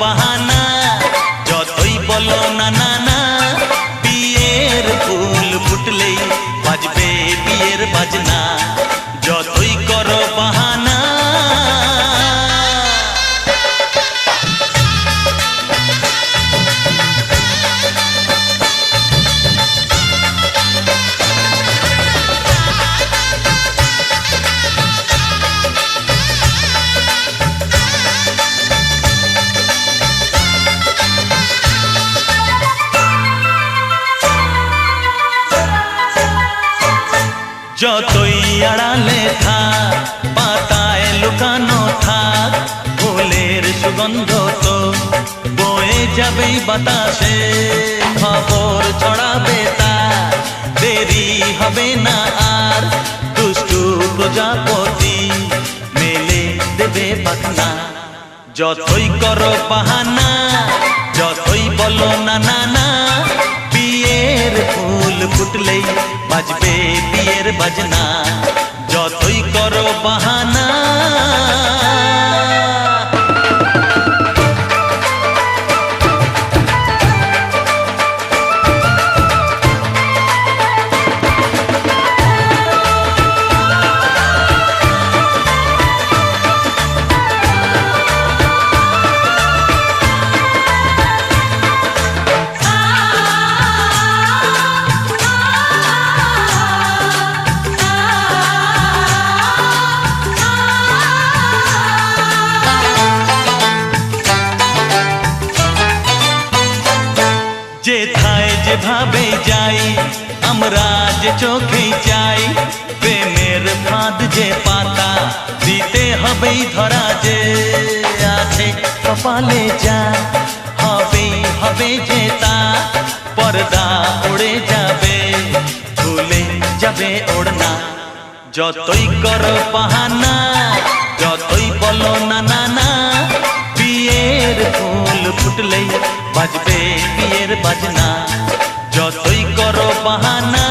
বাহানা, যতই বলো না না না, বিয়ের ফুল ফুটলেই বাজবে বিয়ের বাজনা। যতই করো বাহানা, যতই আড়ালে থাক, পাতায় লুকানো থাক, ফুলের সুগন্ধ তো বয়ে যাবেই বাতাসে। খবর ছড়াবে তার, দেরি হবে না আর, দুষ্টু প্রজাপতি মেলে দেবে পাখনা। যতই করো বাহানা, যতই বলো না না না, বিয়ের ফুল ফুটলেই বাজবে বিয়ের বাজনা। যতই করো বাহানা, যেথায় যেভাবে যাই আমরা যে চোখেই চাই, প্রেমের ফাঁদ যে পাতা দিতে হবেই ধরা। যে আছে কপালে যা হবেই হবে যে তা, পর্দা উড়ে যাবে ভুলে যাবে ওড়না। যতই করো বাহানা, যতই বলো না না না, বিয়ের ফুল ফুটলেই বাজবে বিয়ের বাজনা। যতই করো বাহানা,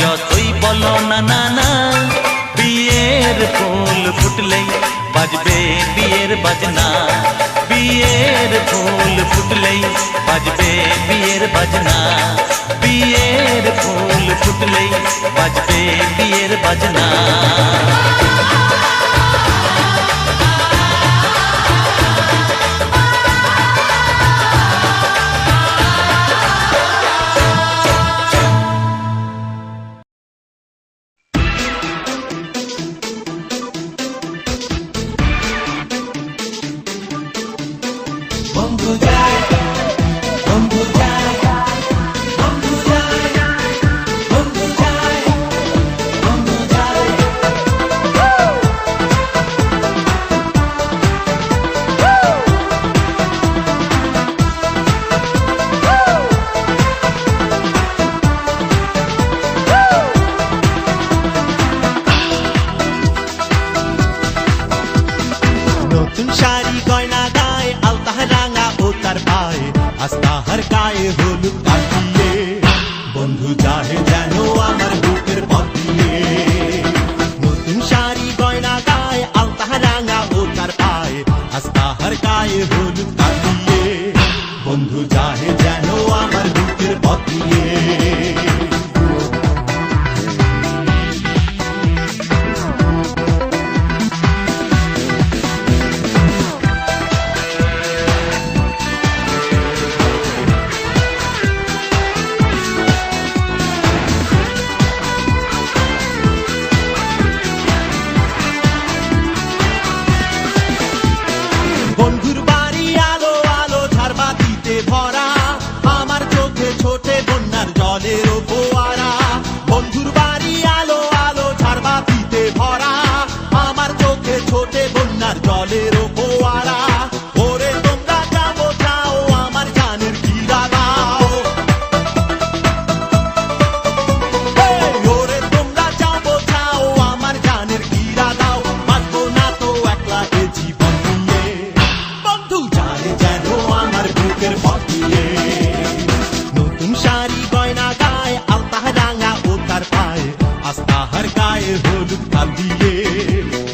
যতই বলো না না না, বিয়ের ফুল ফুটলেই বাজবে বিয়ের বাজনা। বিয়ের ফুল ফুটলেই বাজবে বিয়ের বাজনা। বিয়ের ফুল ফুটলেই বাজবে বিয়ের বাজনা।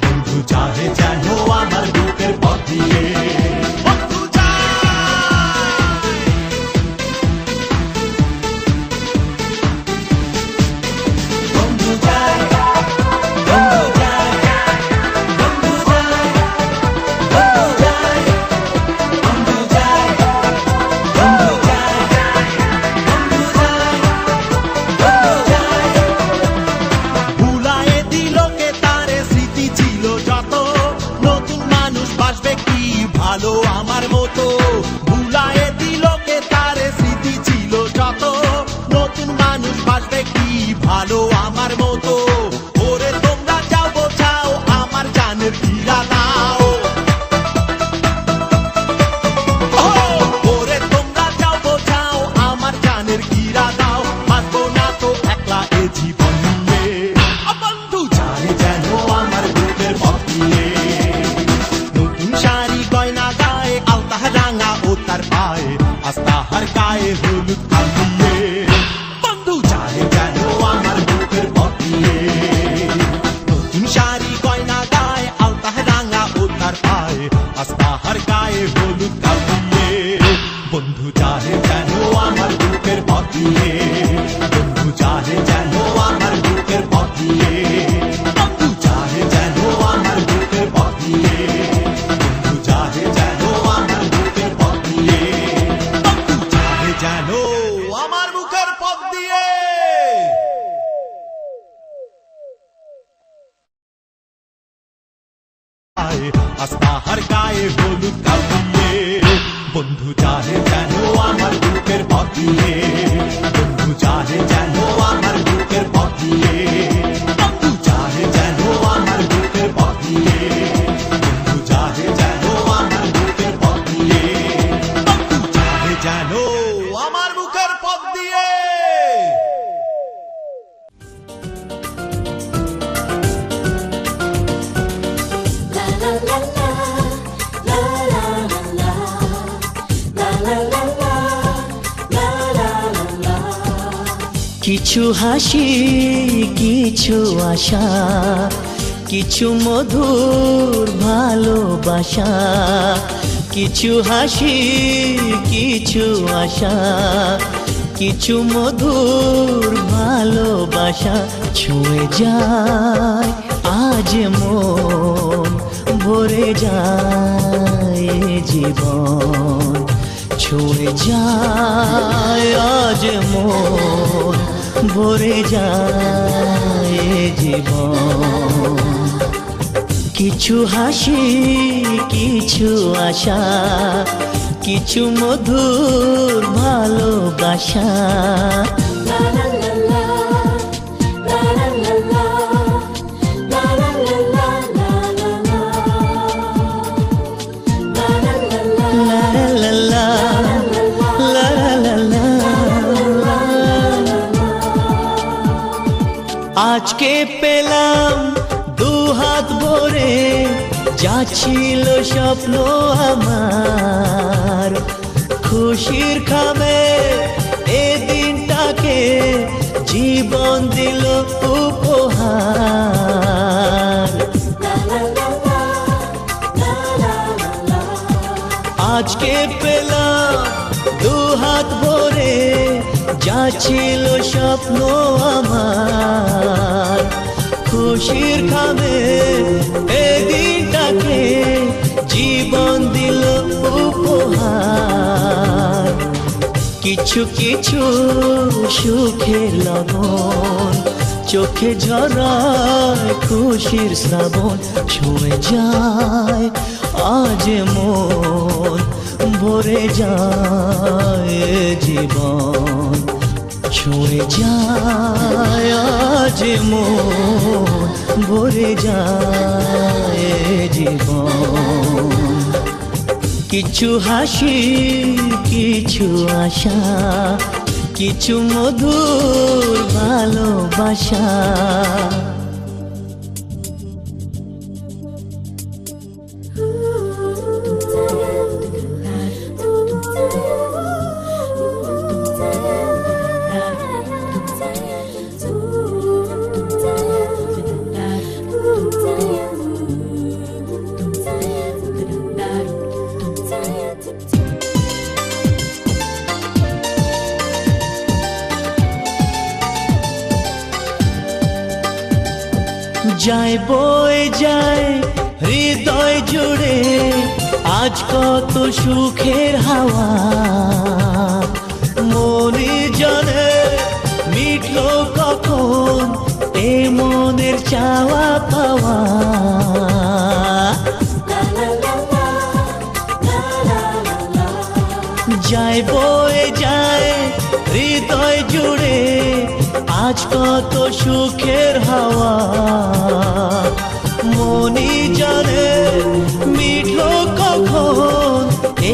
বন্ধু চাহে যেন আমার বুকের পথ দিয়ে, বন্ধু চাহে ভালো আমার মতো। ওরে তোমরা যাও বোঝাও আমার জানের হীরা নাও। ওরে তোমরা যাও বোঝাও আমার জানের হীরা নাও। মানবো না তো একলা এ জীবন নিয়ে। বন্ধু জানে যেন আমার বুকের পথ নিয়ে। নতুন শাড়ি গয়না গায়ে আলতা রাঙা ও তার পায়ে আস্তাহার গায়ে হলুদ কালিয়ে। বন্ধু জানে যেন আমার বুকের পথ নিয়ে। নতুন শাড়ি গয়না গায়ে আলতা রাঙা ও তার পায়ে আস্তাহার গায়ে হলুদ কালিয়ে। বন্ধু জানে যেন আমার বুকের পথ নিয়ে। বন্ধু জানে যেন আমার বুকের পথ নিয়ে। বন্ধু জানে যেন আমার বুকের পথ নিয়ে। বন্ধু জানে যেন আমার বুকের পথ নিয়ে। বন্ধু জানে যেন আমার বুকের পথ দিয়ে। আস্তাহার গায়ে হলুদ কালিয়ে। বন্ধু জানে যেন আমার বুকের পথ নিয়ে। বন্ধু জানে যেন আমার বুকের পথ নিয়ে। বন্ধু জানে যেন আমার বুকের পথ নিয়ে। বন্ধু জানে যেন আমার বুকের পথ নিয়ে। বন্ধু জানে যেন আমার বুকের পথ দিয়ে। কিছু হাসি কিছু আশা কিছু মধুর ভালোবাসা। কিছু হাসি কিছু আশা কিছু মধুর ভালোবাসা। ছুঁয়ে যায় আজ মন ভরে যায় জীবন। ছুঁয়ে যায় আজ মন ভরে যায় জীবন। কিছু হাসি কিছু আশা কিছু মধুর ভালোবাসা। আজকে পেলাম দুহাত ভরে যা ছিল স্বপ্ন আমার। খুশির খামে এ দিনটাকে জীবন দিল উপহার। আজকে পেলাম দুহাত ভরে যা ছিল স্বপ্ন আমার। খুশির খামে এ দিনটাকে জীবন দিল উপহার। কিছু কিছু সুখের লগন চোখে ঝরায় খুশির শ্রাবণ। ছুঁয়ে যায় আজ মন ভরে যায় জীবন। ছুঁয়ে যায় আজ মন ভরে যায় জীবন। কিছু হাসি কিছু আশা কিছু মধুর ভালোবাসা। যায় বয়ে যায় হৃদয় জুড়ে আজ কত সুখের হাওয়া। মনে জানে মিটলো কখন এ মনের চাওয়া পাওয়া। যায় বয়ে যায় হৃদয় জুড়ে আজ কত সুখের হাওয়া, মনি জানে মিটলো কখন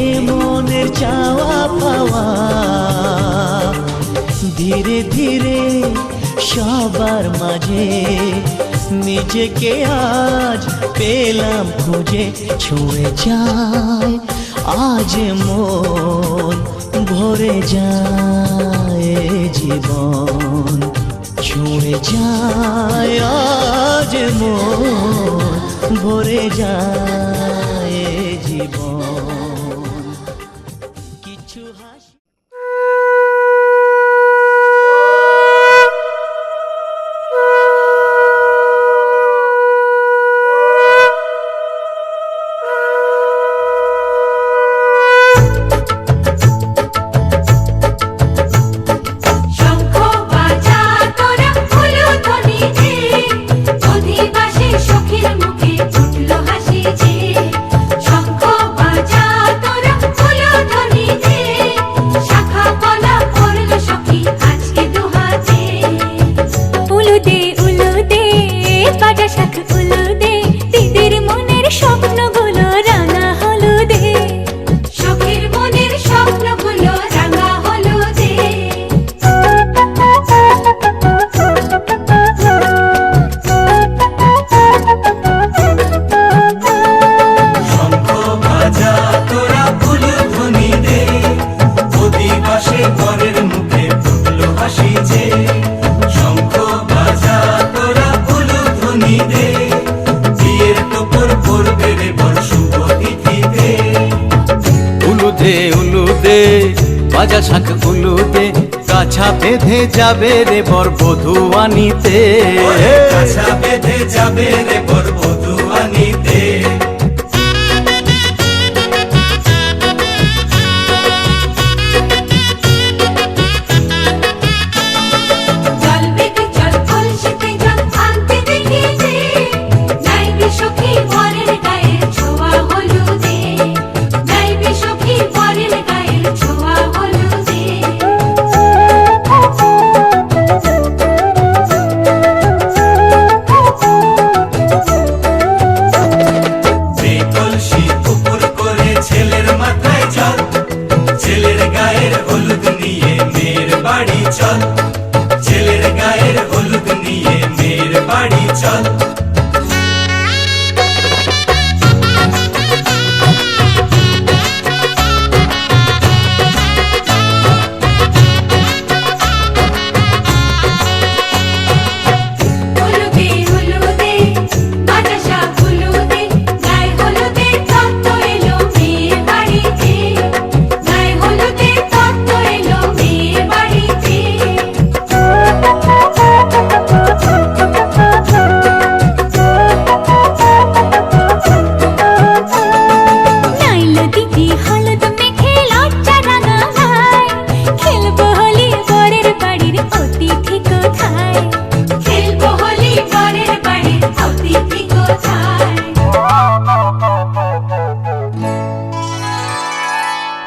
এ মনের চাওয়া পাওয়া। ধীরে ধীরে সবার মাঝে নিজেকে আজ পেলাম খুঁজে, ছুঁয়ে যায় আজ মন ভরে যায় জীবন, ছুঁয়ে যায় আজ মন ভরে যায় জীবন। কিছু হাসি বাজা শাঁখ উলুদে, কাছা বেঁধে যাবে রে বর বধূ আনিতে, কাছা বেঁধে যাবে রে বর বধূ আনিতে। চল ছেলের গায়ের হলুদ নিয়ে মেয়ের বাড়ি চল।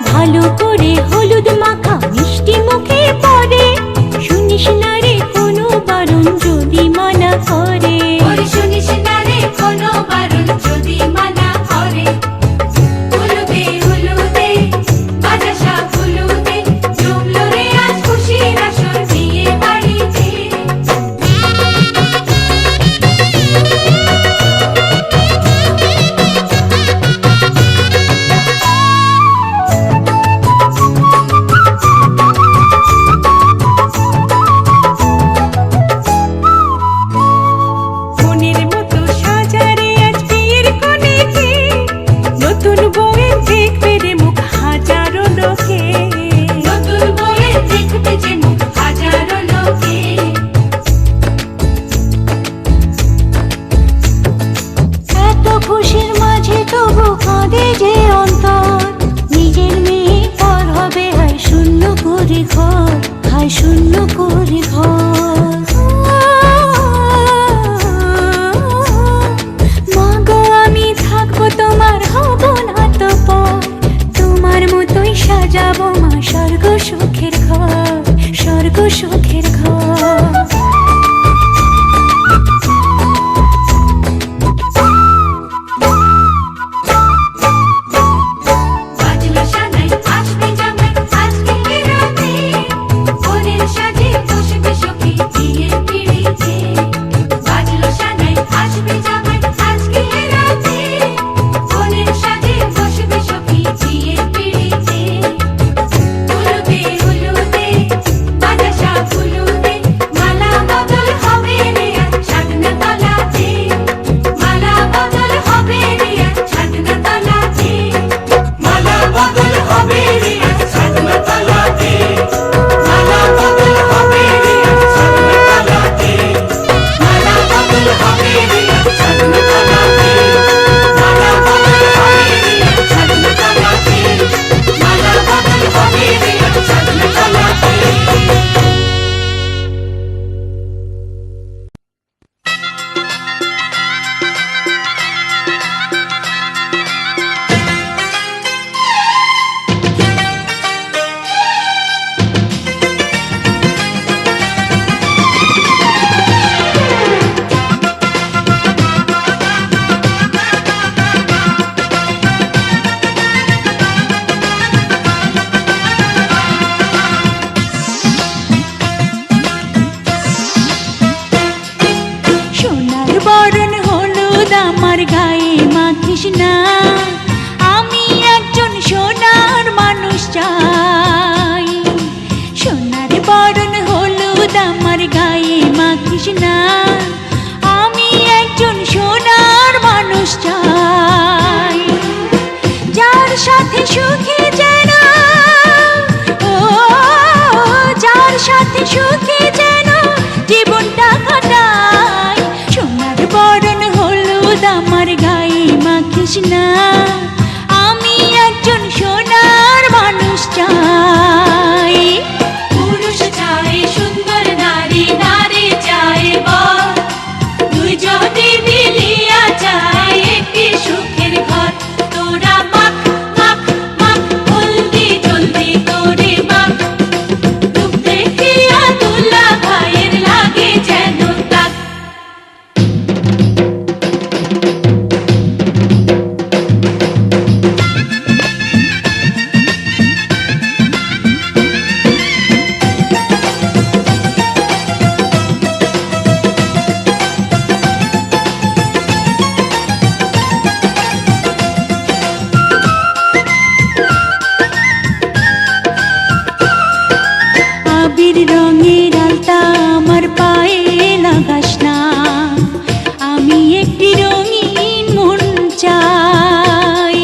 ভালো করে হলুদ মাখা মিষ্টি মুখে পড়ে, শুনিস না রে কোনো বারণ যদি মানা করে, শুনিস না রে কোনো বারণ যদি মানা করে। হলুদে হলুদে বাজা শাঁখ হলুদে, জমলো রে আজ খুশির আসর বিয়ে বাড়িতে। সাজাবো মা স্বর্গ সুখের ঘর, স্বর্গ সুখের ঘর। বাজলো সানাই আসবে জামাই আজকে রাতে, বোনের সাজে বসবে সখী বিয়ের পিড়িতে। বাজলো সানাই আসবে জামাই আজকে রাতে, বোনের সাজে বসবে সখী বিয়ের পিড়িতে। উলুদে উলুদে বাতাসা ফুলুদে, মালা বদল হবে রে আজ সাধনা তলাতে, মালা বদল হবে রে আজ সাধনা তলাতে, মালা বদল হবে রে আজ সাধনা তলাতে, মালা বদল হবে রে আজ সাধনা তলাতে, মালা বদল হবে রে আজ সাধনা তলাতে, মালা বদল হবে রে আজ সাধনা তলাতে, মালা বদল হবে রে আজ সাধনা তলাতে। সোনার বরণ হলুদ আমার গায়ে মাখিস না, আমি একজন সোনার মানুষ চাই। সোনার বরণ হলুদ আমার গায়ে মাখিস না, আমি একজন সোনার মানুষ চাই। যার সাথে সুখে যেন, ও যার সাথে সুখে যেন জীবনটা কাটাই। সোনার বরণ হলুদ আমার গায়ে মাখিস না, আমি একজন সোনার মানুষ চাই। পুরুষ চাই সুন্দর নারী, নারী চাই বর, দুইজনে মিলিয়া চাই একটি সুখের ঘর। তোরা মাখ মাখ মাখ জলদি জলদি তোরে মাখ, রূপ দেখিয়া দুলা ভাইয়ের লাগে যেন তাক। আবির রঙের আলতা আমার পায়ে লাগাস না, আমি একটি রঙিন মন চাই।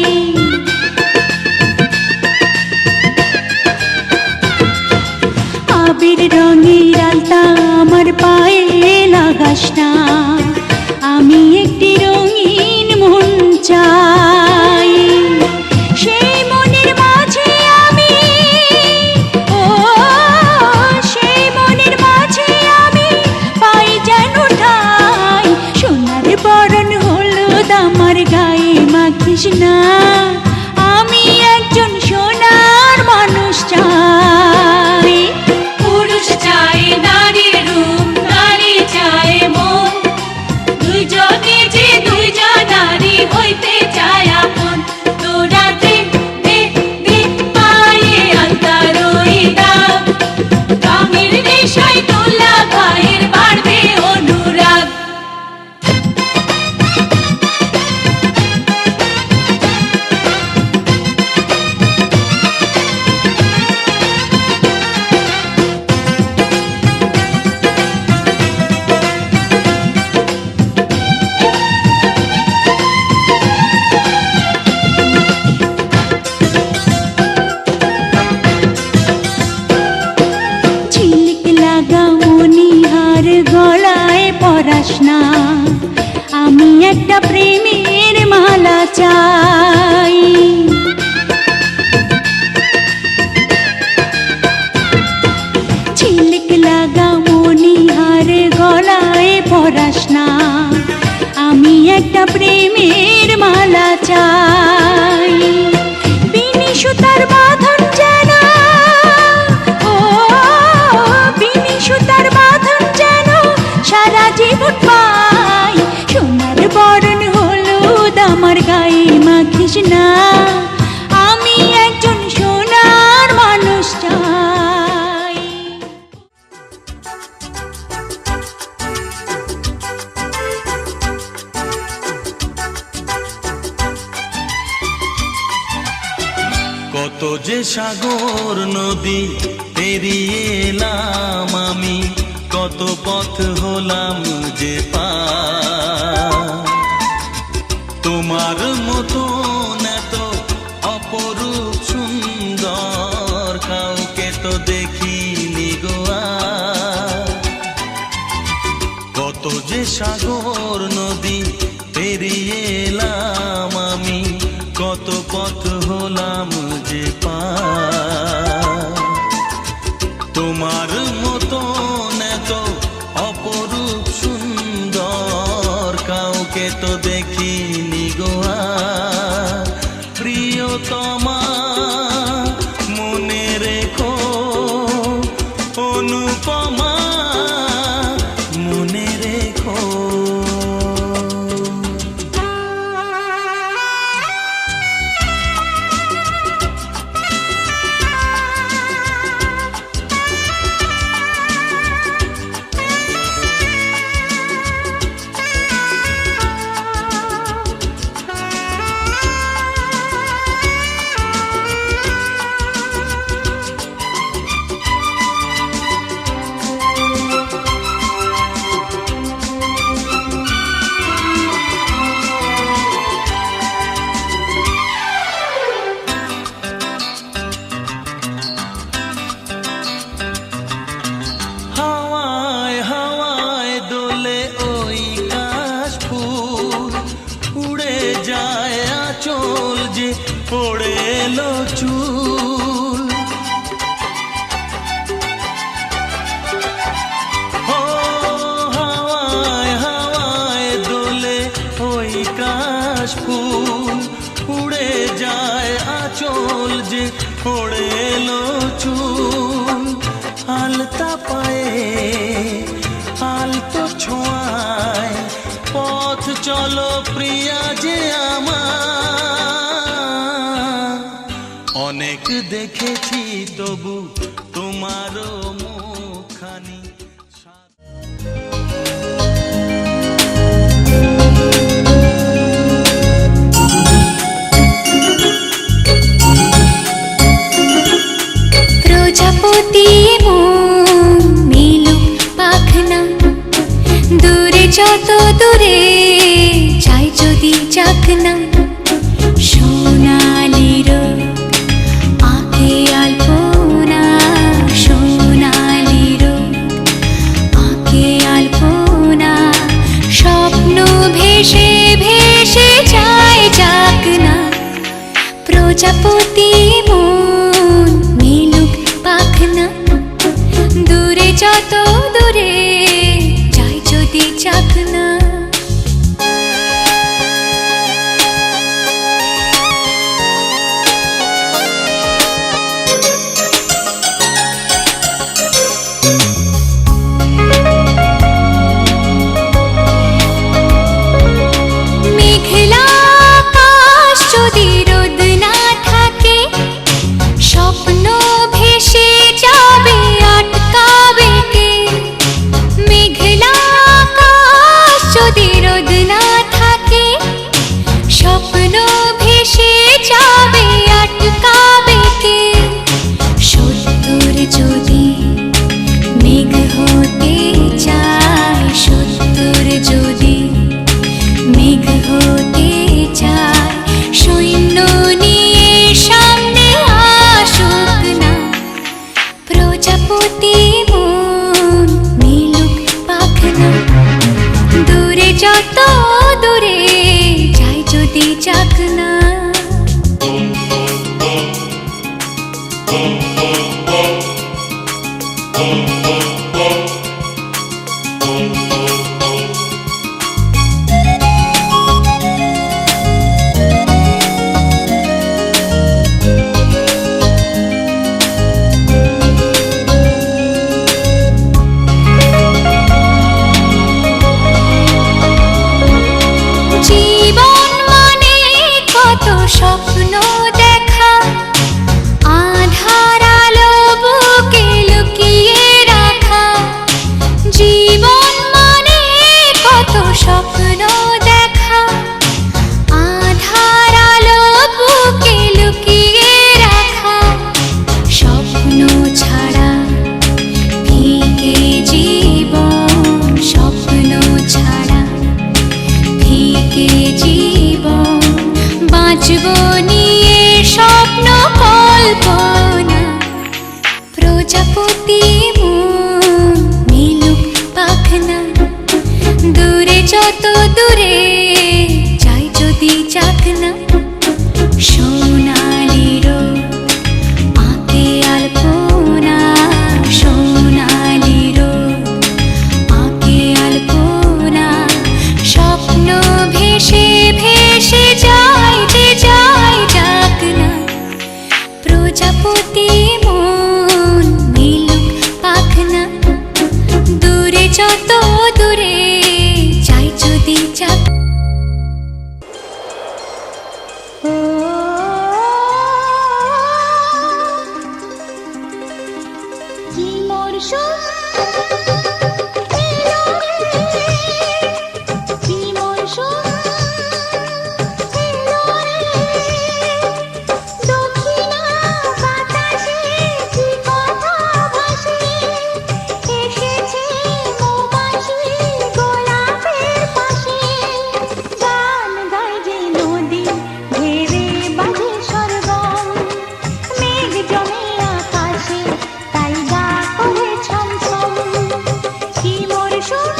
আবির রঙের আলতা আমার পায়ে লাগাস না, আমি একটি রঙিন মন চাই। সেই মনের মাঝে আমি, ও সেই মনের মাঝে আমি পাই যেন ঠাই। সোনার বরণ হলুদ আমার গায়ে মাখিস না, আমি একজন সোনার মানুষ চাই। পুরুষ চাই নারীর রূপ, নারী চাই মন, দুইজনে যে দুইজন নারী হইতে চায় আপন। তোরা দে দে দে পায়ে আলতার ওই দাগ, কামের নেশায় তোলা ভাইয়ের বাড়বে অনুরাগ। ঝিলিক লাগা মনিহার গলায় পরাস না, আমি একটা প্রেমের মালা চাই। ঝিলিক লাগা মনিহার গলায় পরাস না, আমি একটা প্রেমের মালা চাই। বিনি সুতার বাঁধন সাগর নদী পেরিয়ে এলাম আমি, কত পথ হলাম যে পার। তোমার মতন এত অপরূপ সুন্দর কাউকে তো দেখিনি গো আর। কত যে সাগর নদী পেরিয়ে এলাম আমি, কত পথ হলাম যে পার। তোমার মতন এত অপরূপ সুন্দর কাউকে তো দেখিনি গো আর। প্রিয়তমা মনে রেখো, অনুপমা মনে রেখো। হাওয়ায় হাওয়ায় দোলে ওই কাশফুল, উড়ে যায় আঁচল যে পড়ে এলো চুল। ও হাওয়ায় হাওয়ায় দোলে ওই কাশফুল, উড়ে যায় আঁচল যে পড়ে এলো চুল। আলতা পায়ে আলতো ছোঁয়ায় পথ চলো প্রিয়া যে আমার। অনেক দেখেছি তবু তোমারও মুখখানি। প্রজাপতি মন মেলুক পাখনা, দূরে যত দূরে যাই যদি যাক না। সোনালি রোদ আঁকে আলপনা, সোনালি রোদ আঁকে আলপনা। স্বপ্ন ভেসে ভেসে যায় যাক না। প্রজাপতি মন মেলুক পাখনা, দূরে যত দূরে যাই যদি যাক না। প্রজাপতি মন মিলুক পাখনা, দূরে যত দূরে যাই যদি যাক না। সোনালি রোদ আঁকে আলপনা, সোনালি রোদ আঁকে আলপনা, স্বপ্ন ভেসে ভেসে যায় যে যায় যাক না। প্রজাপতি মন মিলুক পাখনা, দূরে যত দূরে যাই যদি যাক। কি মরশুম এলো রে, কি মরশুম এলো রে, দক্ষিণা বাতাসে কি কথা ভাসে, এসেছে মৌমাছি গোলাপের পাশে। গান গায় যে নদী ভেবে বাজে সরগম, মেঘ জমে আকাশে তাই গা করে ছমছম। কি মরশুম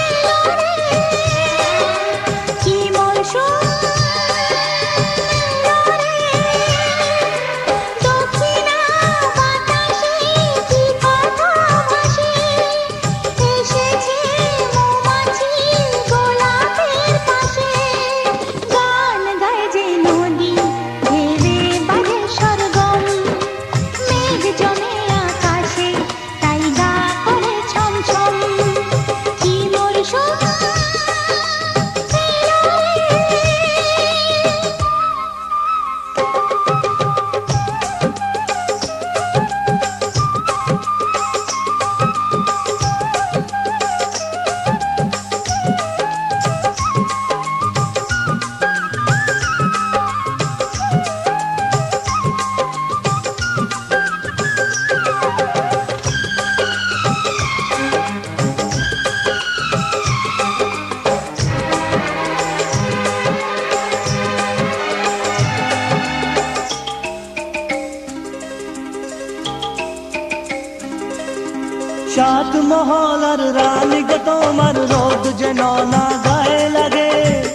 এলো রে, কি মরশুম এলো রে, দক্ষিণা বাতাসে কি কথা ভাসে, এসেছে মৌমাছি গোলাপের পাশে। গান গায় যে নদী ভেবে বাজে সরগম, মেঘ জমে আকাশে তাই গা করে ছমছম। কি মরশুম এলো রে। সাত মহলার রানী গো তোমার রোদ যেন না গায়ে লাগে।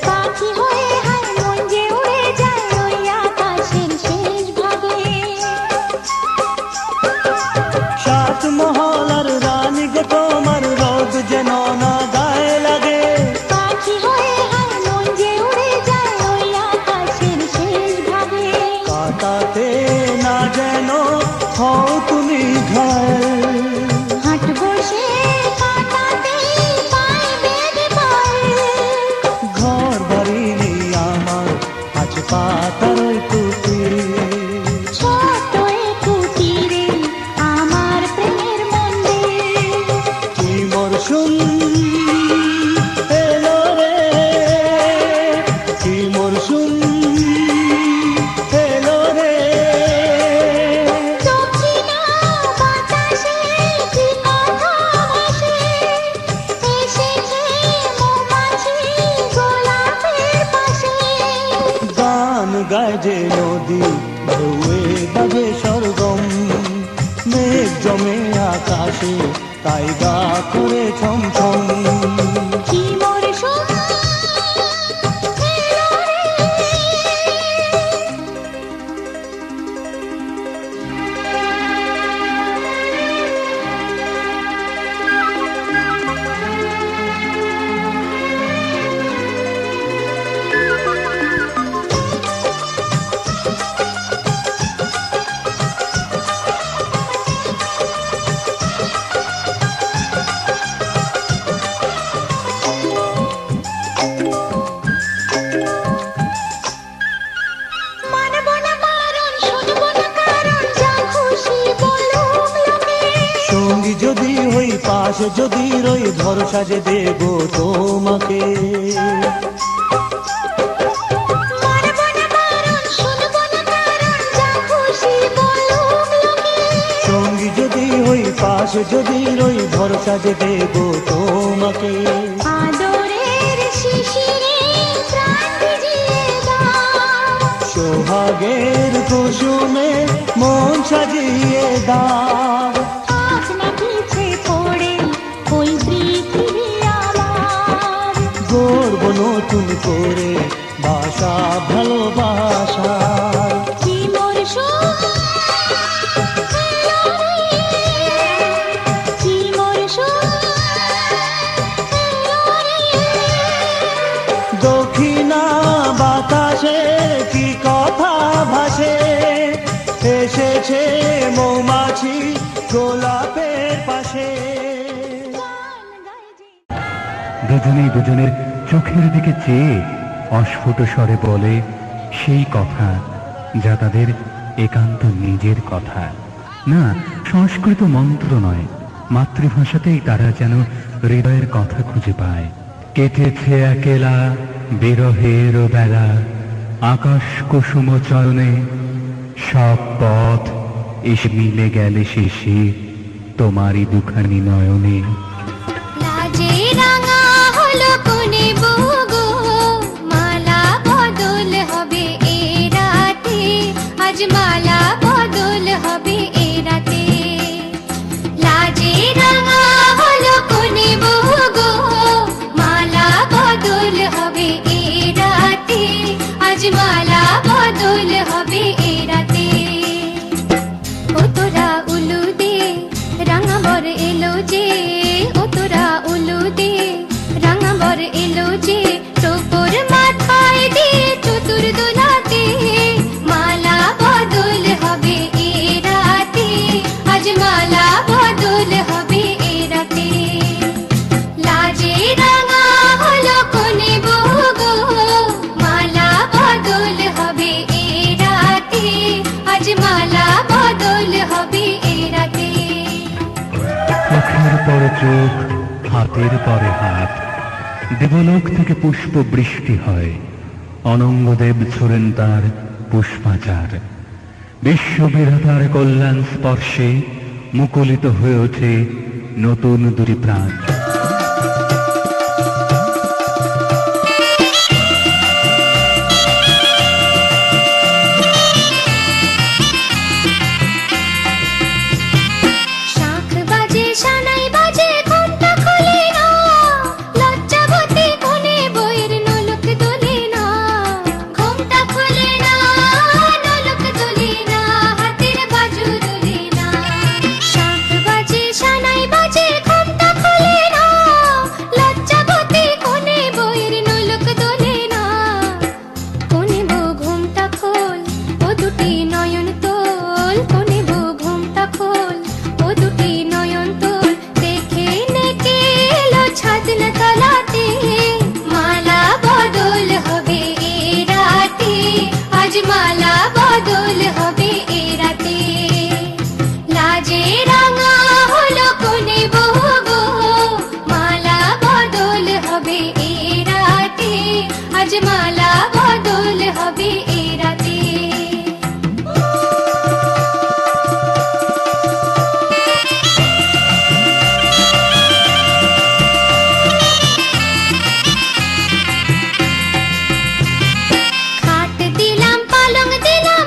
পাখি হয়ে হায় মন যে উড়ে যায় ওই আকাশের শেষ ভাগে। সাত মহলার রানী গো তোমার রোদ যেন না গায়ে লাগে। পাখি হয়ে হায় মন যে উড়ে যায় ওই আকাশের শেষ ভাগে। কাটাতে না যেন হও তুমি ঘায়েল, হাট বসে কাটাতে পায় বেদ পায়। ঘর বাড়ি নেই আমার আজ পাতার ওই কুটির। ছোট এ কুটিরে আমার প্রেমের মন্দির। কি মরশুম এলো রে, কি মরশুম এলো রে, দক্ষিণা বাতাসে কি কথা ভাসে, এসেছে মৌমাছি গোলাপের পাশে। গান গায় যে নদী ঢেউয়ে বাজে সরগম, মেঘ জমে আকাশে তাই গা করে ছমছম। কি মরশুম এলো রে। মানব না বারণ, শুনব না কারণ, যা খুশি বলুক লোকে। সঙ্গী যদি হই পাশে যদি রই ভরসা যে দেব তোমাকে। মানব না বারণ, শুনব না কারণ, যা খুশি বলুক লোকে। সঙ্গী যদি হই পাশে যদি রই ভরসা যে দেব তোমাকে। আদরের শিশিরে প্রাণ ভিজিয়ে দাও, সোহাগের কুসুমে মন সাজিয়ে দাগ। আজ না পিছে পড়ে ওই পৃথিবী আমার, গড়ব নতুন করে বাসা ভালোবাসার। কি মোর সুখ এলো রে, কি মোর সুখ এলো রে। দক্ষিণা বাতাসে কি কথা ভাসে, এসেছে মৌমাছি গোলাপের পাশে। দুজনেই দুজনের চোখের দিকে চেয়ে অস্ফুট স্বরে বলে সেই কথা যা তাদের একান্ত নিজের কথা। না, সংস্কৃত মন্ত্র নয়, মাতৃভাষাতেই তারা যেন হৃদয়ের কথা খুঁজে পায়। কেটেছে একেলা বিরহের বেলা, আকাশ কুসুম চরণে সব পথ এসে মিলে গেলে শেষে তোমারই দুখানি নয়নে। লাজে রাঙা হলো কোনে বউ গো, মালা বদল হবে এ রাতে, আজ মালা বদল হবে এ রাতে। লাজে রাঙা হলো কোনে বউ গো, মালা বদল হবে এ রাতে, আজ মালা বদল হবে এ রাতে। ও তোরা উলু দে রাঙা বর এলো যে, ও তোরা উলু দে রাঙা বর এলো যে, টোপর মাথায় দিয়ে চতুর দোলাতে, মালা বদল হবে এ রাতে, আজ মালা বদল হবে এ রাতে। লাজে রাঙা হলো কোনে বউ গো, মালা বদল হবে এ রাতে, আজ মালা বদল হবে এ রাতে। চোখের পরে চোখ, হাতের পরে হাত, দেবলোক থেকে পুষ্প বৃষ্টি হয়, অনঙ্গদেব ছোড়েন তার পুষ্পাচার। বিশ্ববিধাতার কল্যাণ স্পর্শে মুকুলিত হয়ে ওঠে নতুন দুটি প্রাণ। শাঁখ বাজে সানাই বাজে ঘুমটা খোলে না, লজ্জাবতী কোনে বইয়ের নোলক দোলে না। ঘুমটা খোলে না, নোলক দোলে না, হাতের বাজু দোলে না। শাঁখ বাজে সানাই বাজে ঘুমটা খোলে না, লজ্জাবতী কোনে বইয়ের নোলক দোলে না। কোনে বউ ঘুমটা খোল, ও দুটি নয়ন তোল, কোনে বউ ঘুমটা খোল, ও দুটি নয়ন তোল। দেখে নেকে এলো ছাদনা তলাতে, মালা বদল হবে এ রাতে, আজ মালা বদল হবে এ রাতে। লাজে রাঙা হলো কোনে বউ গো, মালা বদল হবে এ রাতে, আজ মালা বদল হবে এ রাতে। খাট দিলাম পালং দিলাম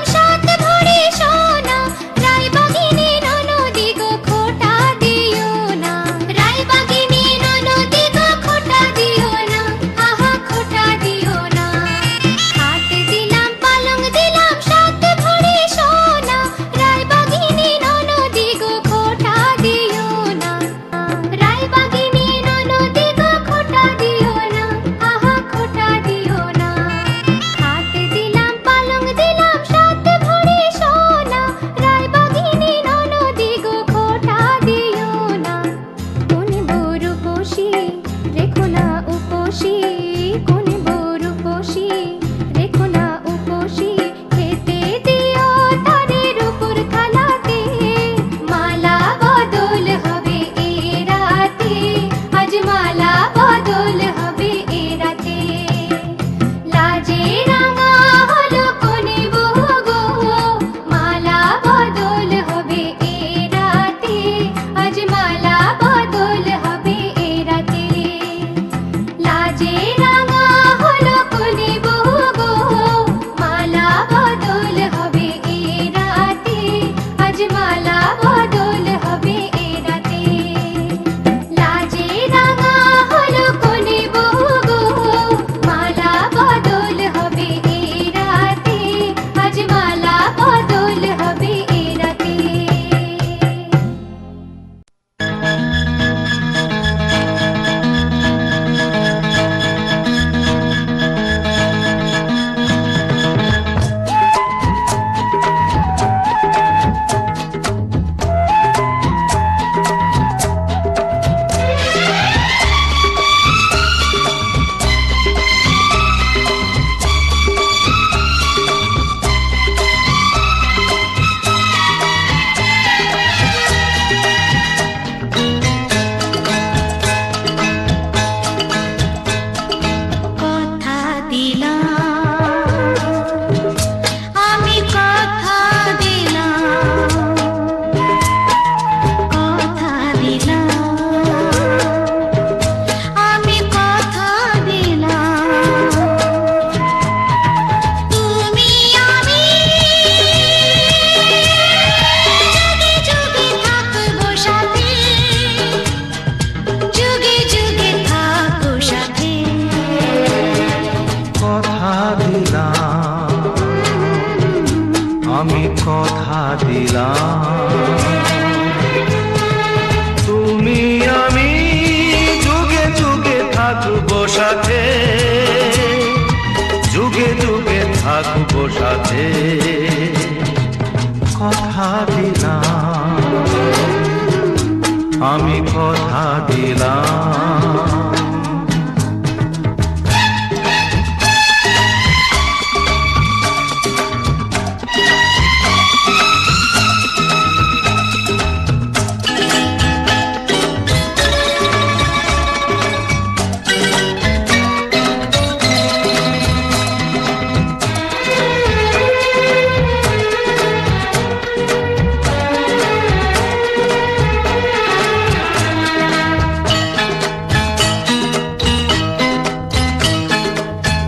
দিলাম। তুমি আমি যুগে যুগে থাকবো সাথে, যুগে যুগে থাকবো সাথে, কথা দিলাম, আমি কথা দিলাম।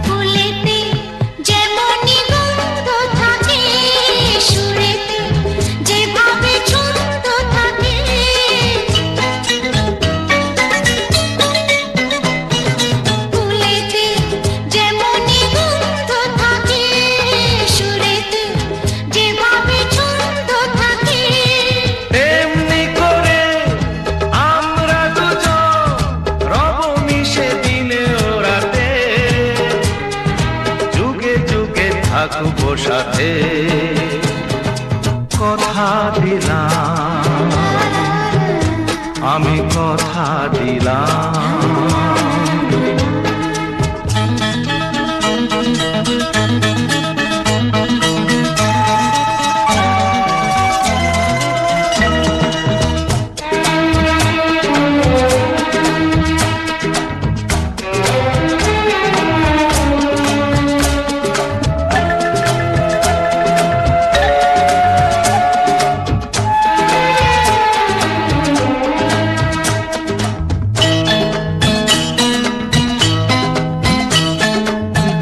ফুলেতে যেমনি গন্ধ থাকে, সুরেতে যেভাবে ছন্দ থাকে, ফুলেতে যেমনি গন্ধ থাকে, সুরেতে যেভাবে ছন্দ থাকে, এমনি করে আমরা দুজন রব মিশে দিনে ও রাতে, যুগে যুগে থাকবো সাথে, কথা দিলাম, আমি কথা দিলাম।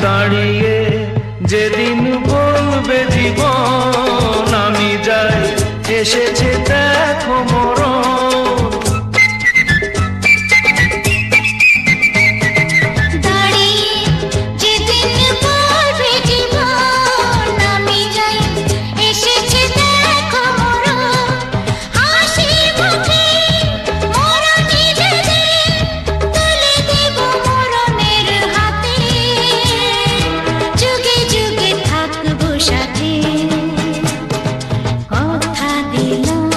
দাঁড়িয়ে যেদিন বলবে জীবন আমি যাই, এসেছে দেখো মরণ। দাঁড়িয়ে যেদিন বলবে জীবন আমি যাই, এসেছে দেখো মরণ, হাসি মুখে মরণ নিজেদের তুলে দেব মরণের হাতে, যুগে যুগে থাকবো সাথে, কথা দিলাম,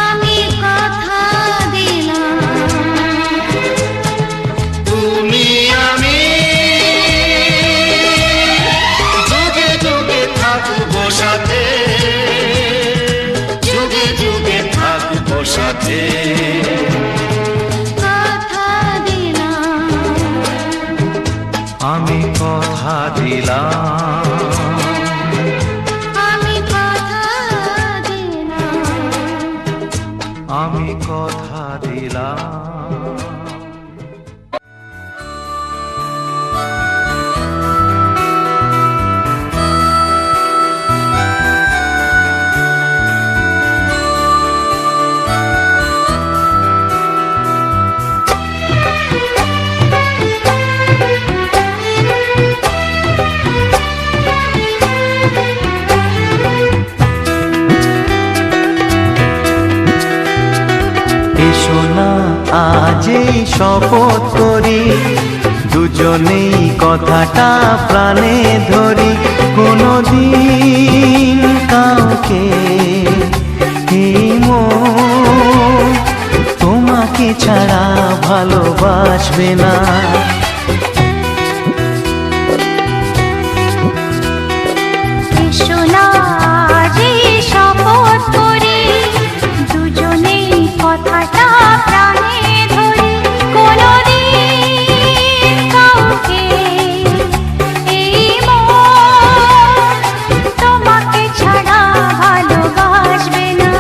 আমি কথা দিলাম। তুমি আমি যুগে যুগে থাকবো সাথে, যুগে যুগে থাকবো সাথে, কথা দিলাম, আমি কথা দিলাম। আমি কথা দিলাম। আমি কথা দিলাম। এসো না আজ এই শপথ করি, দুজনেই কথাটা প্রাণে ধরি, কোনদিন কাউকে এই মন তোমাকে ছাড়া ভালোবাসবে না। এসো না আজ এই শপথ করি, দুজনেই কথাটা প্রাণে ধরি, কোনদিন কাউকে এই মন তোমাকে ছাড়া ভালোবাসবে না।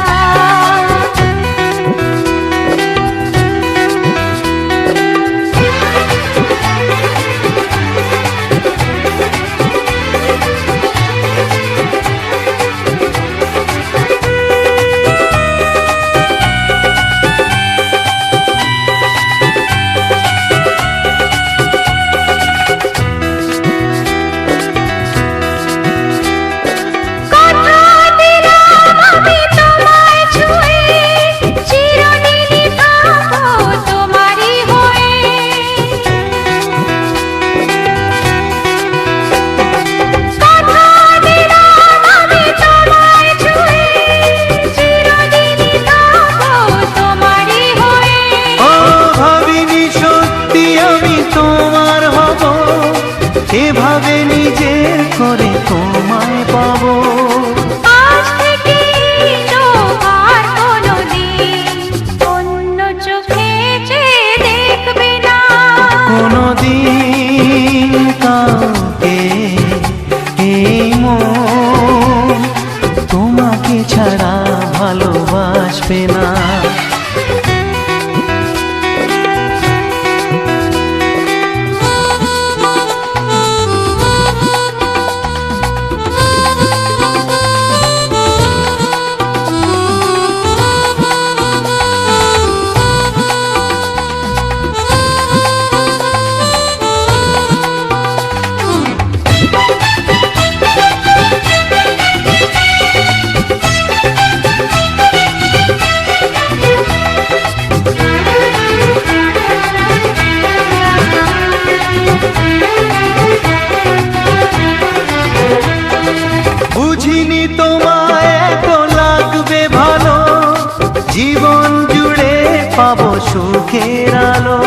পাবো সুখের আলো।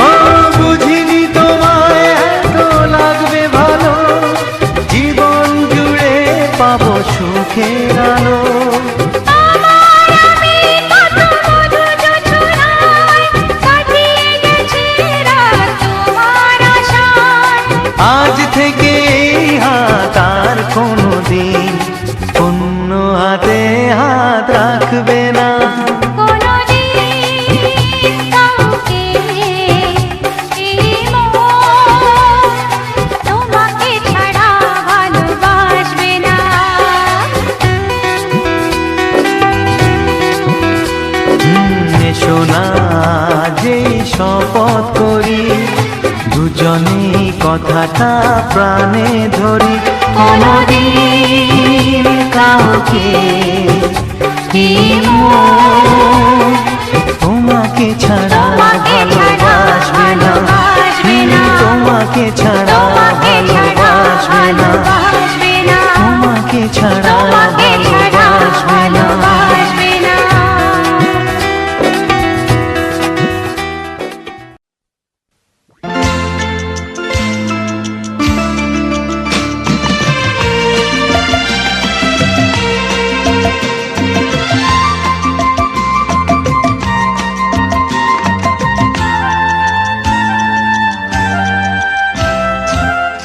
ও বুঝিনি তোমায় এত লাগবে ভালো, জীবন জুড়ে পাবো সুখের আলো। আমার আমি কত মধু যোছনায় কাটিয়ে গেছি রাত তোমার আশায়। আজ থেকে এই হাত আর কোনোদিন অন্য হাতে হাত রাখবে না। কোনদিন কাউকে এই মন তোমাকে ছাড়া ভালোবাসবে না। এসো না যেই শপথ করি, দুজনেই কথাটা প্রাণে ধরি। কোনদিন কাউকে এই মন তোমাকে ছাড়া ভালোবাসবে না, তোমাকে ছাড়া ভালোবাসবে না, তোমাকে ছাড়া ভালোবাসবে না।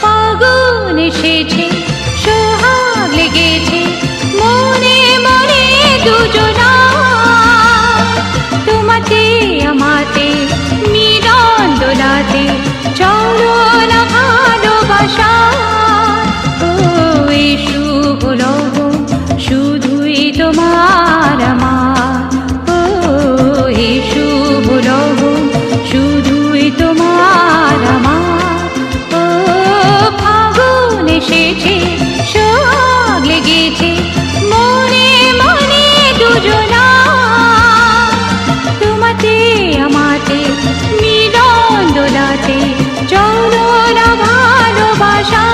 ফাগুন এসেছে, সোহাগ লেগেছে মনে মনে দুজনা। তোমাতে আমাতে মিলন দোলাতে চলো না ভালোবাসা। ও এই শুভ লগন শুধুই তোমার আমার। ও এই শুভ লগন শুধুই তোমার আমার। ও ফাগুন এসেছে, সোহাগ লেগেছে মনে মনে দুজনা। তোমাতে আমাতে মিলন দোলাতে চলো না ভালোবাসা।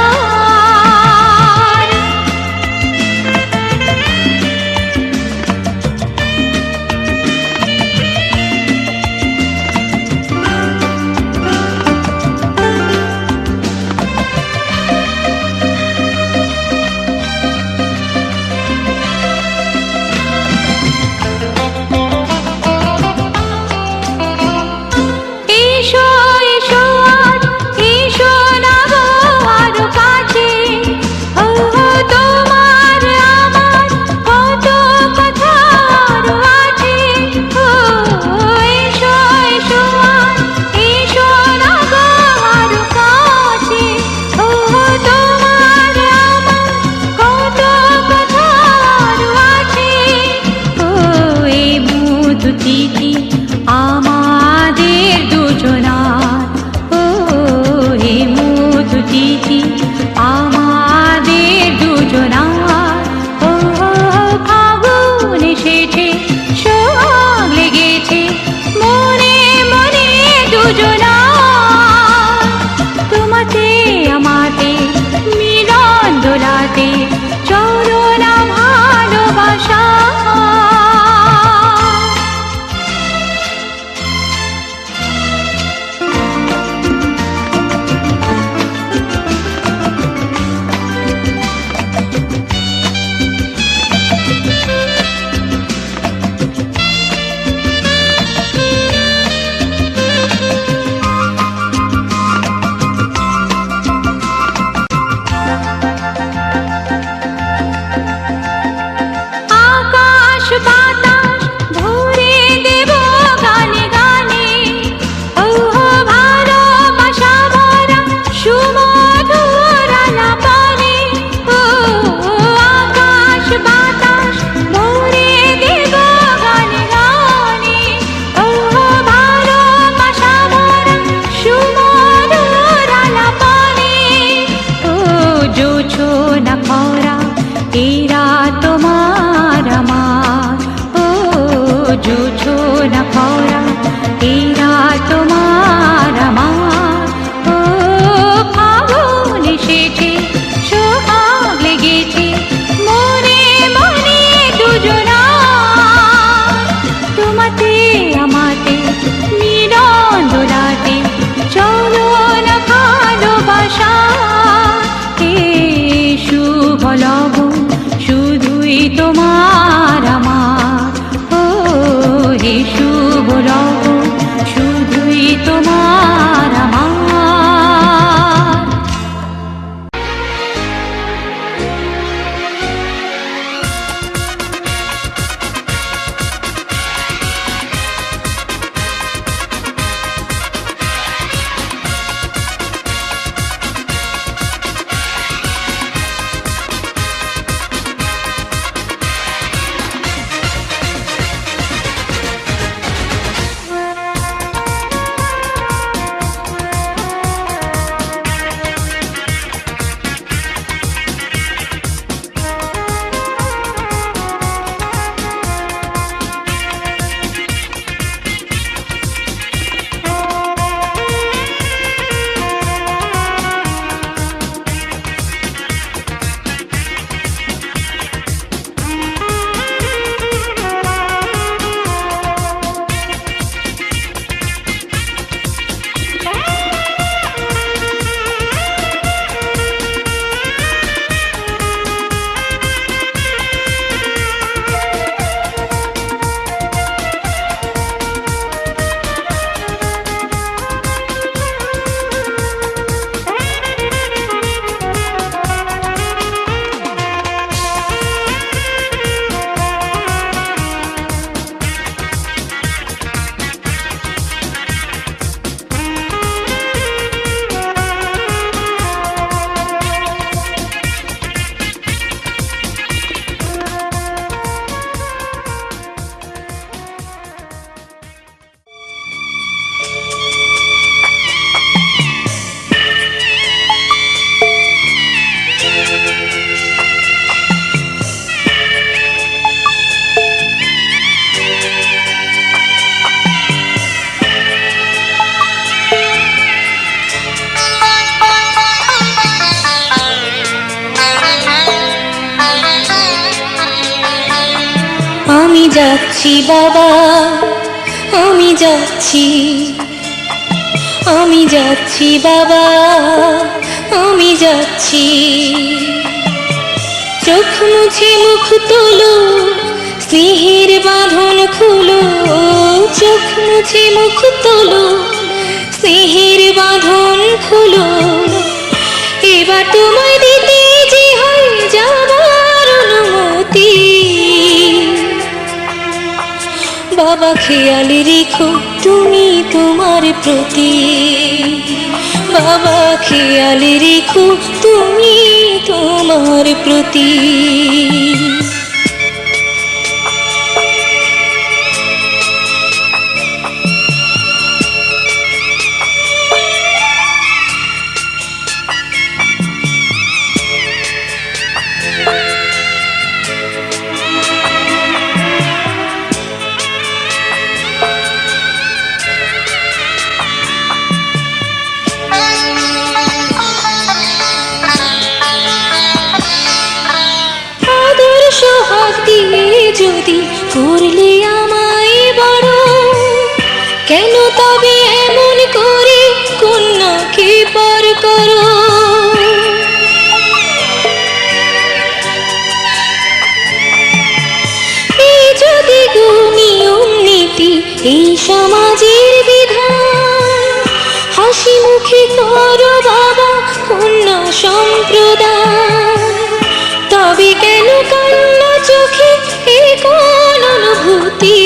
আমি যাচ্ছি বাবা, আমি যাচ্ছি, আমি যাচ্ছি বাবা, আমি যাচ্ছি। চোখ মুছে মুখ তোলো, স্নেহের বাঁধন খুলো, চোখ মুছে মুখ তোলো, স্নেহের বাঁধন খুলো। এবার তোমায় দিতে যে হয় যাবার অনুমতি। বাবা খেয়াল রেখো তুমি তোমার প্রতি, বাবা খেয়াল রেখো তুমি তোমার প্রতি। যদি করলে আমায় বড়, কেন তবে এমন করে কন্যাকে পর করো? এই যদি নিয়ম নীতি, এই সমাজের বিধান, হাসি মুখে করো বাবা কন্যা সম্প্রদান। তবে কেন কান্না চোখে এ কোন অনুভূতি?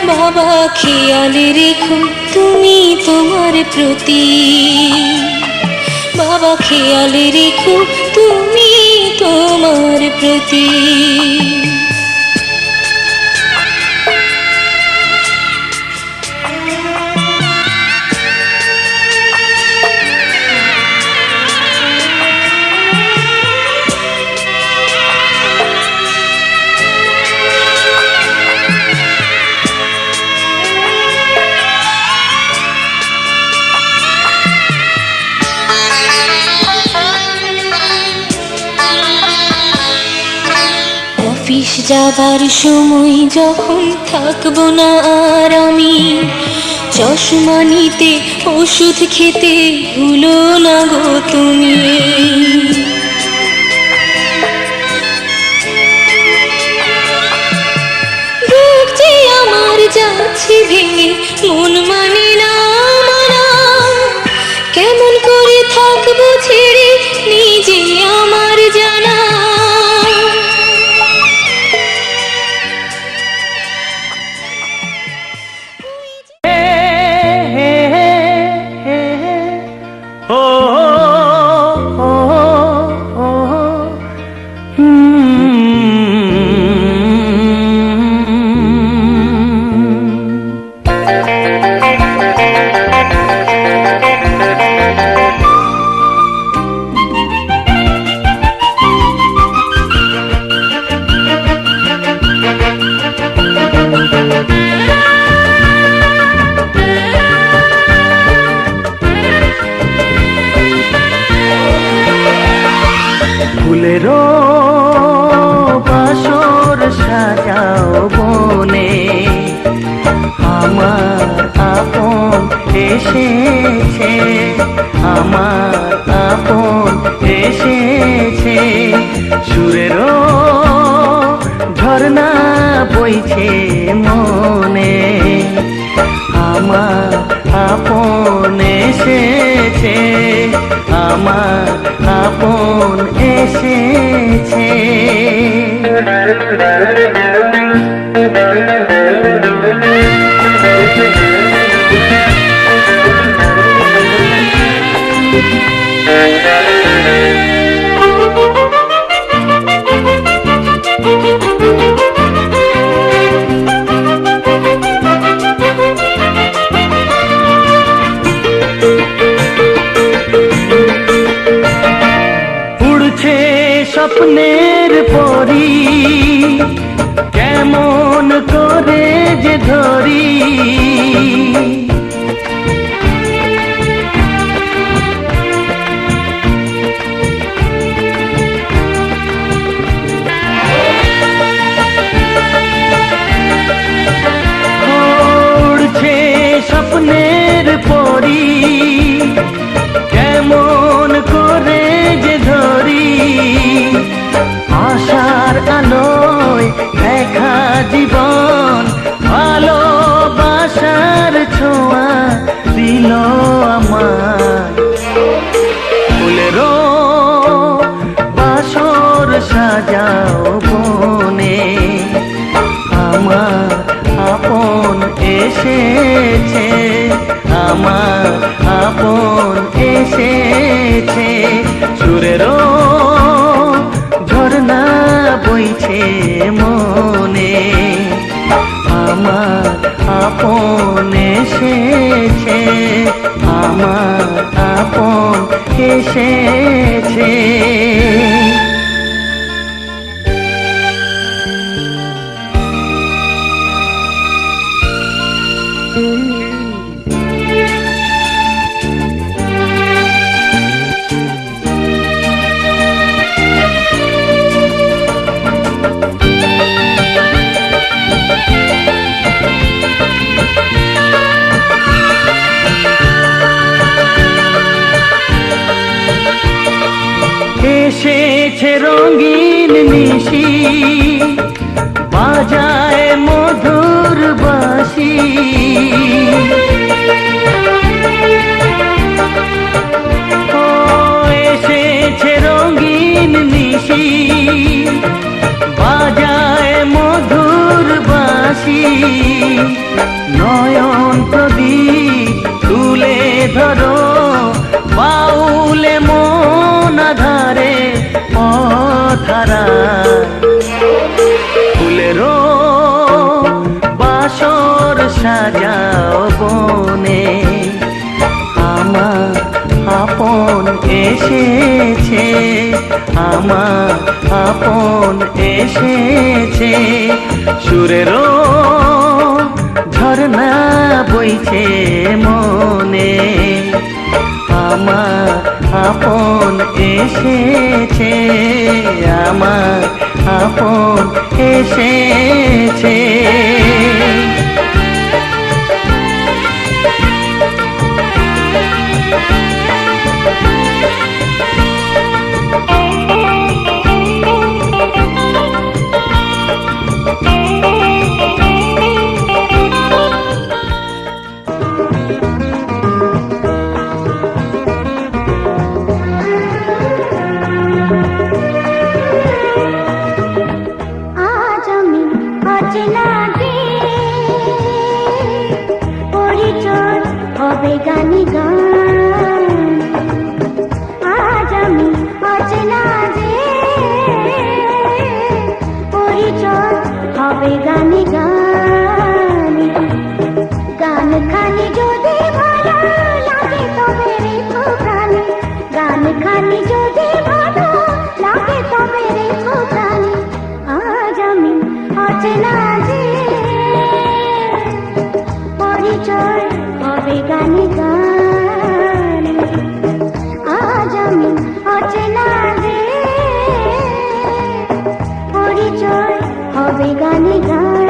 বাবা খেয়াল রেখো তুমি তোমার প্রতি, বাবা খেয়াল রেখো তুমি তোমার প্রতি। অফিস যাবার সময় যখন থাকবো না আর আমি, চশমা নিতে ওষুধ খেতে ভুলো না গো তুমি। বুক যে আমার যাচ্ছে ভেঙে, মন মানে না মানা, কেমন করে থাকবো ছেড়ে নিজে আমার জানা। ফুলেরও বাসর সাজাও বনে, আমার আপন এসেছে, আমার আপন এসেছে। সুরেরও ঝর্ণা বইছে মনে, আমার আপন এসেছে, আমার আপন এসেছে। উড়ছে স্বপ্নের পরি, কেমন করে যে ধরি। আমার আপন এসেছে। এসেছে রঙিন নিশি, বাজায় মধুর বাঁশি। ও এসেছে রঙিন নিশি, বাজায় মধুর বাঁশি। নয়ন প্রদীপ তুলে ধরো, বাউলে মন আধারে পথহারা। ফুলেরও বাসর সাজাও বনে, আমার আপন এসেছে, আমার আপন এসেছে। সুরেরও ঝরনা বইছে মনে, আমার আপন এসেছে, আমার আপন এসেছে। আজ আমি অচেনা গে, পরিচয় হবে গানে গান। আজ আমি অচেনা যে, পরিচয় হবে গানে গান। গান খানি যদি ভালো লাগে তবে রেখো প্রাণে, গান খানি যদি ভালো লাগে তবে রেখো প্রাণে। আজ আমি অচেনা যে, পরিচয় হবে গানে গান। আজ আমি অচেনা যে, পরিচয় হবে গানে গান।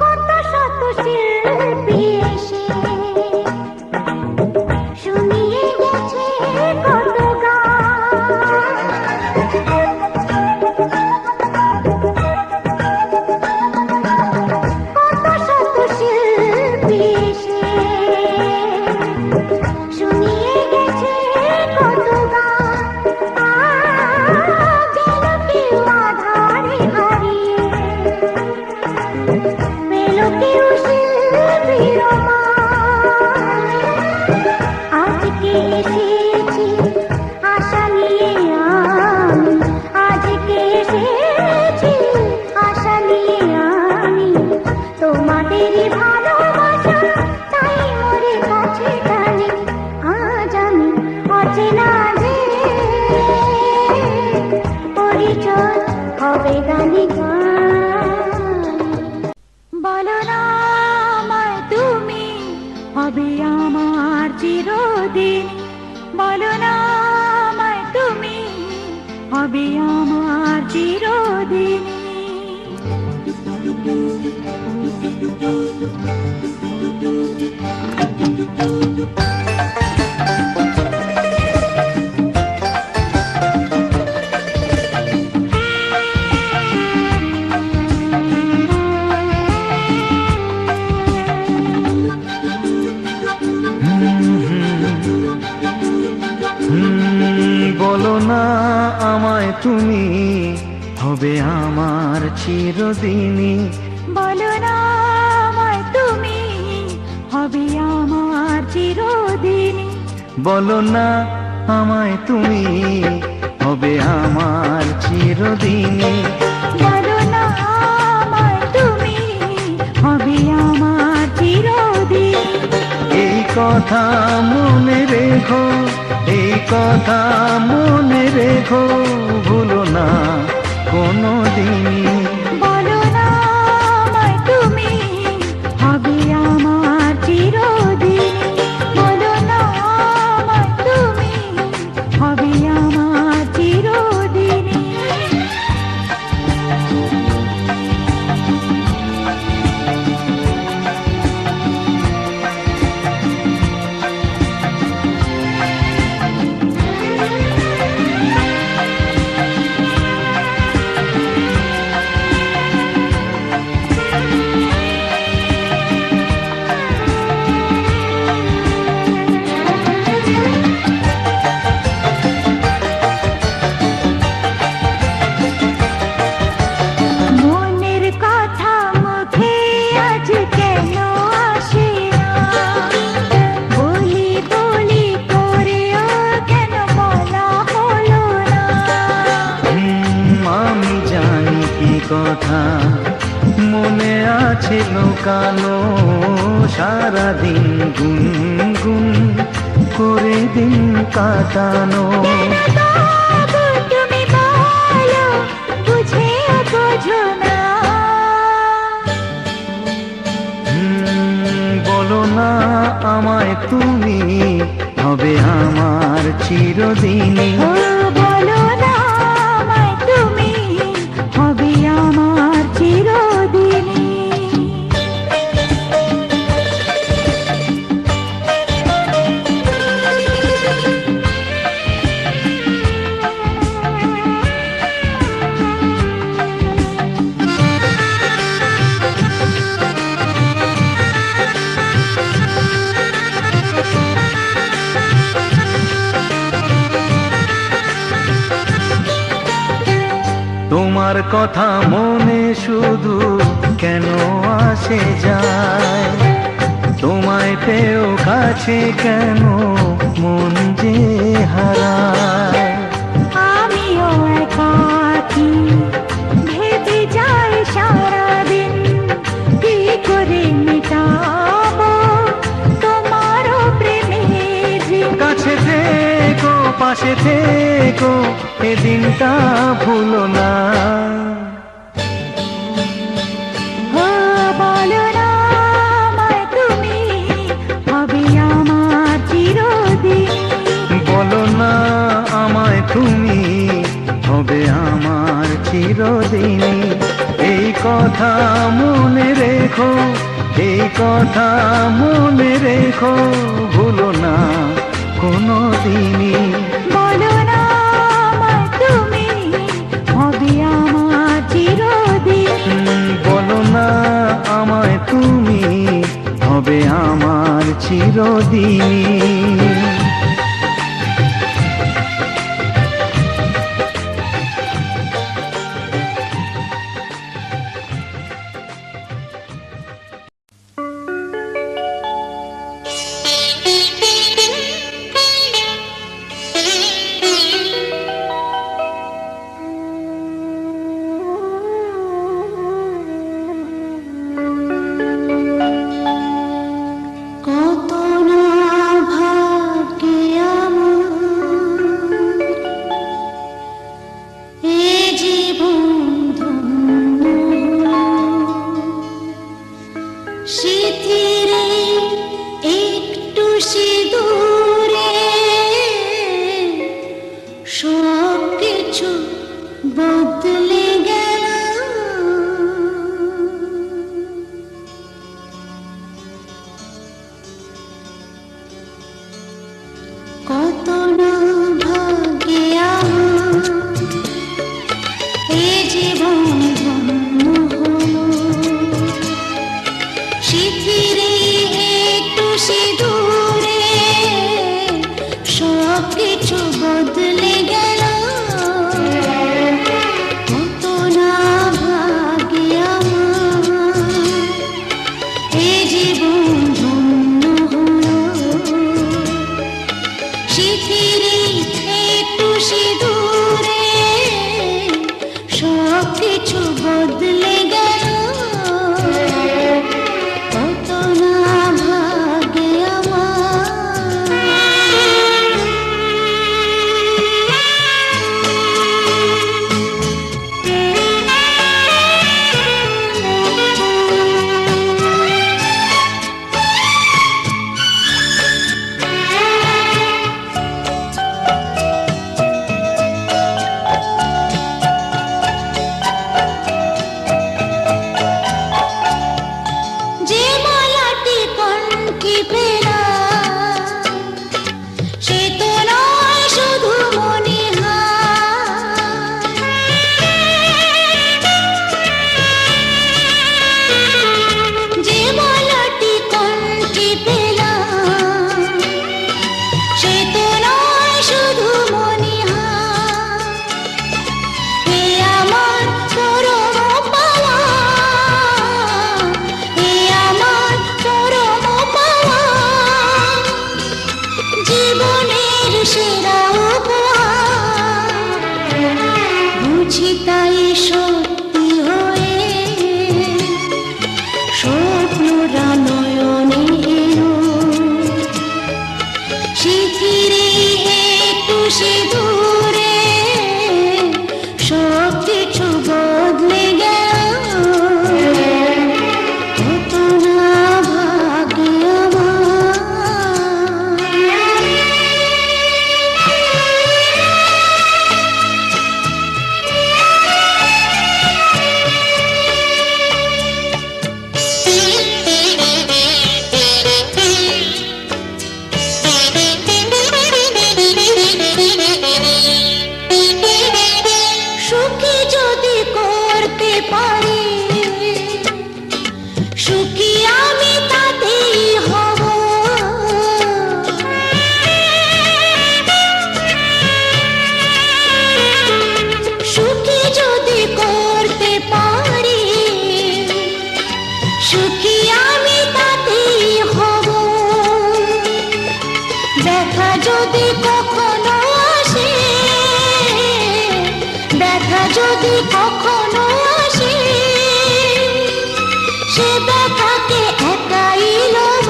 কত শত শিল্পী এসে শুনিয়ে গেছে কত গান। কত শত শিল্পী এসে শুনিয়ে গেছে কত গান। যেন কেউ আধারে হারিয়ে পেল কেউ শিল্পীর মান। আজকে এসেছি আশা নিয়ে আমি, আজকে এসেছি আশা নিয়ে আমি, তোমাদেরই ভালোবাসা তাই মোরে কাছে টানে। আজ আমি অচেনা যে পরিচয় হবে গানে গান। বলো না আমায় তুমি হবে আমার চিরদিন, বলো না আমায় তুমি হবে আমার চিরদিন। বলো না আমায় তুমি হবে আমার চিরদিনই, বলো না আমায় তুমি হবে আমার চিরদিন। বলো না আমায় তুমি হবে আমার চিরদিনই। বলো না আমায় তুমি হবে আমার চিরদিন। এই কথা মনে রেখো, এই কথা মনে রেখো, ভুলো না কোনো দিনই। বলো না আমায় তুমি হবে আমার চিরদিন, বলো না আমায় তুমি হবে আমার চিরদিন। মনের কথা মুখে আজ কেন আসে না, বলি বলি করেও কেন বলা হলো না। আমি জানি কি কথা মনে আছে লোকানো, সারাদিন গুনগুন করে দিন কাটানো। তবু তুমি বলো বুঝেও বোঝো না। বলো না আমায় তুমি হবে আমার চিরদিনই। ও বলো না আমায় তুমি হবে আমার চিরদিনই। তোমার কথা মনে শুধু কেন আসে যায়, তোমায় পেও কাছে কেন মন যে হারায়। আমিও একাকী ভেবে যাই সারাদিন, কি করে মেটাবো তোমারও প্রেমের ঋণ। কাছে থেকো পাশে থেকো এ দিনটা ভুলো না। ও বলো না আমায় তুমি হবে আমার চিরদিন, বলো না আমায় তুমি হবে আমার চিরদিনই। এই কথা মনে রেখো, এই কথা মনে রেখো, ভুলো না কোনো দিনই। বলো না আমায় তুমি, হবে আমার চিরদিন। বলো না আমায় তুমি, হবে আমার চিরদিন। কত না ভাগ্যে আমার, এ জীবন ধন্য স্মৃতির একটু সিঁদুরে সব কিছু বদলে গেল। কত না ভাগ্যে আমার, এ জীবন ধন্য হলো স্মৃতির একটু সিঁদুরে সব কিছু বদলে গেল। কত না ভাগ্যে আমার, এ জীবন ধন্য হলো স্মৃতির একটু সিঁদুরে সব কিছু বদলে গেল। কত না ভাগ্যে যে মালাটি কণ্ঠে পেলাম, সে তো নয় শুধু মণিহার। যে মালাটি কণ্ঠে পেলাম, সে তো নয় শুধু মণিহার। এ আমার পরম পাওয়া, এ আমার পরম পাওয়া, জীবনের সেরা উপহার। বুঝি তাই সত্যি হয়ে স্বপ্নরা নয়নে এলো, স্মৃতির একটু সিঁদুরে সব কিছু বদলে গেল। কত না ভাগ্যে আমার। সুখী যদি করতে পারি, সুখী আমি তাতেই হব। সুখী যদি করতে পারি, সুখী আমি তাতেই হব। দেখা যদি কখনো আসে, দেখা যদি কখনো আসে, সে ব্যথাকে একাই লব।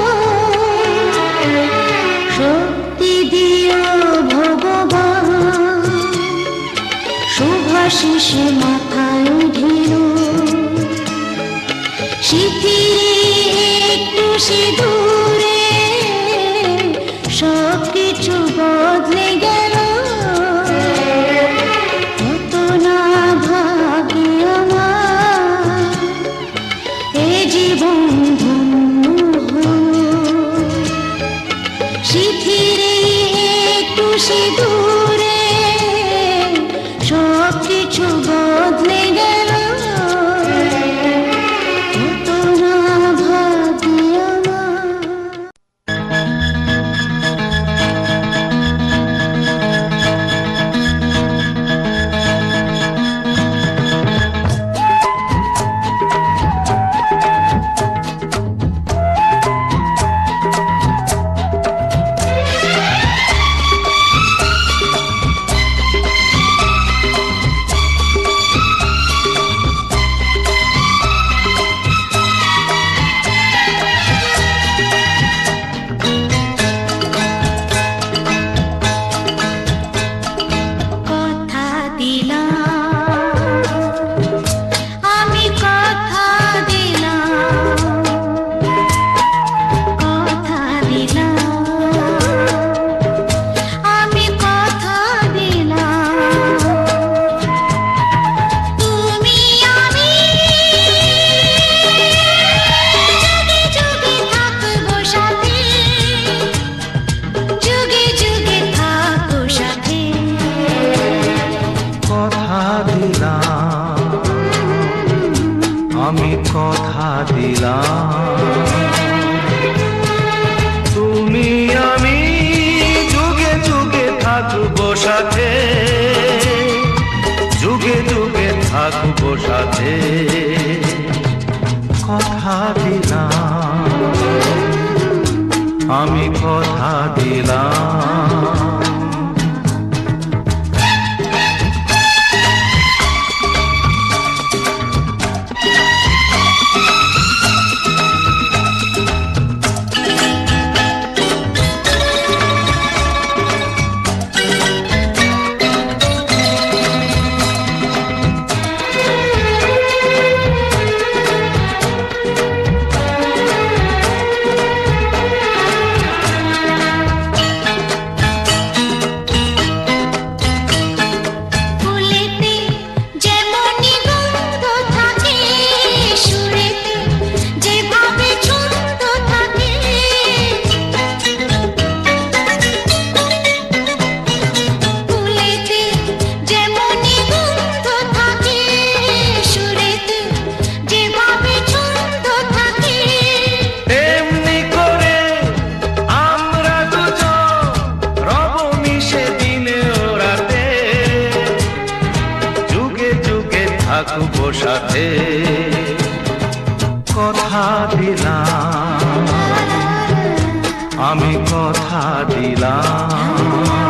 শক্তি দিও ভগবান, শুভাশিস মাথায় ঢেল। স্মৃতির একটু সিঁদুরে সব কিছু বদলে গেল। কত না ভাগ্যে আমার, বেশি দূরে সব কিছু বদলে গেল কত না ভাবি আমার কথা দিলাম আমি কথা দিলাম কথা দিলাম আমি কথা দিলাম তুমি আমি যুগে যুগে থাকবো সাথে যুগে যুগে থাকবো সাথে কথা দিলাম আমি কথা দিলাম তুমি আমি যুগে যুগে থাকবো সাথে যুগে যুগে থাকবো সাথে কথা দিলাম আমি কথা দিলাম ফুলেতে যেমনি গন্ধ থাকে সুরেতে যেভাবে ছন্দ থাকে ফুলেতে যেমনি গন্ধ থাকে সুরেতে যেভাবে ছন্দ থাকে এমনি করে আমরা দুজন রব মিশে দিনে ও রাতে যুগে যুগে থাকবো সাথে কথা দিলাম আমি কথা দিলাম